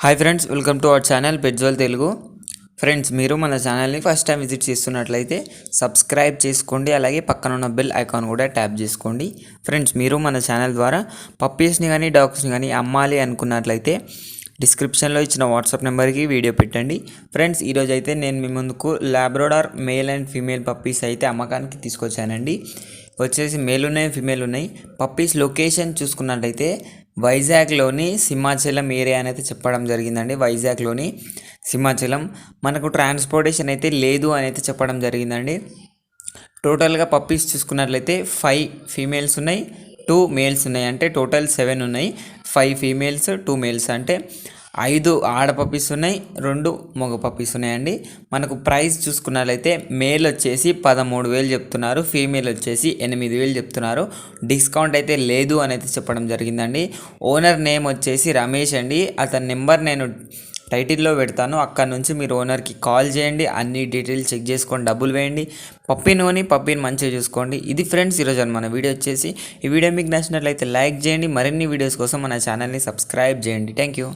Hi friends, welcome to our channel పెట్జోల్ Telugu. Friends, మీరు మన ఛానల్ని ఫస్ట్ టైం విజిట్ చేస్తున్నట్లయితే సబ్స్క్రైబ్ చేసుకోండి, అలాగే పక్కన ఉన్న బెల్ ఐకాన్ కూడా ట్యాప్ చేసుకోండి. ఫ్రెండ్స్, మీరు మన ఛానల్ ద్వారా పప్పీస్ని కానీ డాగ్స్ని కానీ అమ్మాలి అనుకున్నట్లయితే డిస్క్రిప్షన్లో ఇచ్చిన వాట్సాప్ నెంబర్కి వీడియో పెట్టండి. ఫ్రెండ్స్, ఈరోజు అయితే నేను మీ ముందుకు Labrador male and female puppies అయితే అమ్మకానికి తీసుకొచ్చానండి. వచ్చేసి మేల్ ఉన్నాయి, ఫీమేల్ ఉన్నాయి. పప్పీస్ లొకేషన్ చూసుకున్నట్లయితే వైజాగ్లోని సింహాచలం ఏరియా అనేది చెప్పడం జరిగిందండి. వైజాగ్లోని సింహాచలం. మనకు ట్రాన్స్పోర్టేషన్ అయితే లేదు అని అయితే చెప్పడం జరిగిందండి. టోటల్గా పప్పీస్ చూసుకున్నట్లయితే 5 ఫీమేల్స్ ఉన్నాయి, 2 మేల్స్ ఉన్నాయి. అంటే టోటల్ 7 ఉన్నాయి. 5 ఫీమేల్స్, 2 మేల్స్, అంటే 5 ఆడ పప్పీస్ ఉన్నాయి, 2 మగ పప్పీస్ ఉన్నాయండి. మనకు ప్రైస్ చూసుకున్నట్లయితే మేల్ వచ్చేసి 13,000 చెప్తున్నారు, ఫీమేల్ వచ్చేసి 8,000 చెప్తున్నారు. డిస్కౌంట్ అయితే లేదు అని అయితే చెప్పడం జరిగిందండి. ఓనర్ నేమ్ వచ్చేసి రమేష్ అండి. అతని నెంబర్ నేను టైటిల్లో పెడతాను, అక్కడ నుంచి మీరు ఓనర్కి కాల్ చేయండి, అన్ని డీటెయిల్స్ చెక్ చేసుకొని డబ్బులు వేయండి. పప్పీని మంచిగా చూసుకోండి. ఇది ఫ్రెండ్స్ ఈరోజు మన వీడియో వచ్చేసి. ఈ వీడియో మీకు నచ్చినట్లయితే లైక్ చేయండి. మరిన్ని వీడియోస్ కోసం మన ఛానల్ని సబ్స్క్రైబ్ చేయండి. Thank you.